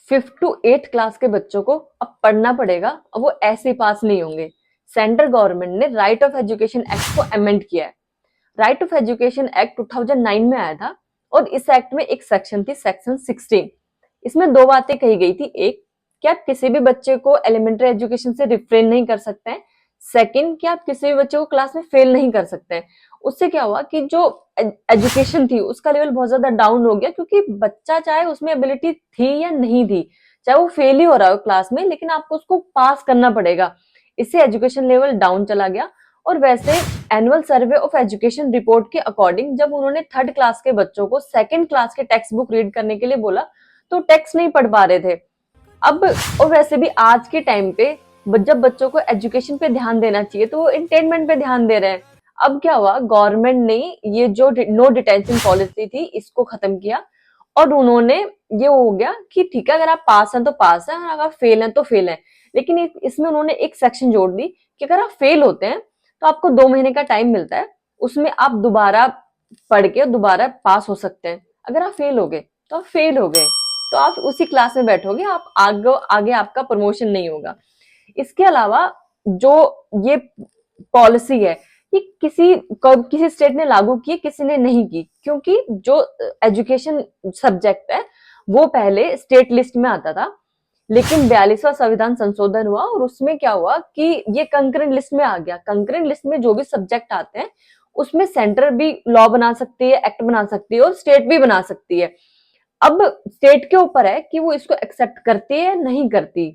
5th to 8th class के बच्चों को अब पढ़ना पड़ेगा और वो ऐसे ही पास नहीं होंगे। सेंट्रल गवर्नमेंट ने राइट ऑफ एजुकेशन एक्ट को अमेंड किया है। राइट ऑफ एजुकेशन एक्ट 2009 में आया था और इस एक्ट में एक सेक्शन थी, सेक्शन 16। इसमें दो बातें कही गई थी। एक, कि आप किसी भी बच्चे को एलिमेंट्री एजुकेशन से रिफ्रेन नहीं कर सकते हैं। सेकंड, कि आप किसी भी बच्चे को क्लास में फेल नहीं कर सकते हैं। उससे क्या हुआ कि जो एजुकेशन थी उसका लेवल बहुत ज्यादा डाउन हो गया, क्योंकि बच्चा चाहे उसमें एबिलिटी थी या नहीं थी, चाहे वो फेल ही हो रहा हो क्लास में, लेकिन आपको उसको पास करना पड़ेगा। इससे एजुकेशन लेवल डाउन चला गया। और वैसे annual survey of education report के अकॉर्डिंग जब उन्होंने 3rd क्लास के बच्चों को 2nd क्लास के टेक्स्ट बुक रीड करने के लिए बोला तो टेक्स्ट नहीं पढ़ पा रहे थे। अब और वैसे भी आज के टाइम पे जब बच्चों को एजुकेशन पे ध्यान देना चाहिए तो वो एंटरटेनमेंट पे ध्यान दे रहे हैं। अब क्या हुआ, गवर्नमेंट ने ये जो नो डिटेंशन पॉलिसी थी इसको खत्म किया और उन्होंने ये हो गया कि ठीक है, अगर आप पास हैं तो पास हैं, अगर आप फेल हैं तो फेल हैं। लेकिन इसमें उन्होंने एक सेक्शन जोड़ दी कि अगर आप फेल होते हैं तो आपको 2 महीने का टाइम मिलता है, उसमें आप दोबारा पढ़ के दोबारा पास हो सकते हैं। अगर आप फेल हो गए तो आप फेल हो गए, तो आप उसी क्लास में बैठोगे, आप आगे आपका प्रमोशन नहीं होगा। इसके अलावा जो ये पॉलिसी है ये किसी स्टेट ने लागू की, किसी ने नहीं की, क्योंकि जो एजुकेशन सब्जेक्ट है वो पहले स्टेट लिस्ट में आता था। लेकिन 42वां संविधान संशोधन हुआ और उसमें क्या हुआ कि ये कंकरेंट लिस्ट में आ गया। कंकरेंट लिस्ट में जो भी सब्जेक्ट आते हैं उसमें सेंटर भी लॉ बना सकती है, एक्ट बना सकती है और स्टेट भी बना सकती है। अब स्टेट के ऊपर है कि वो इसको एक्सेप्ट करती है या नहीं करती।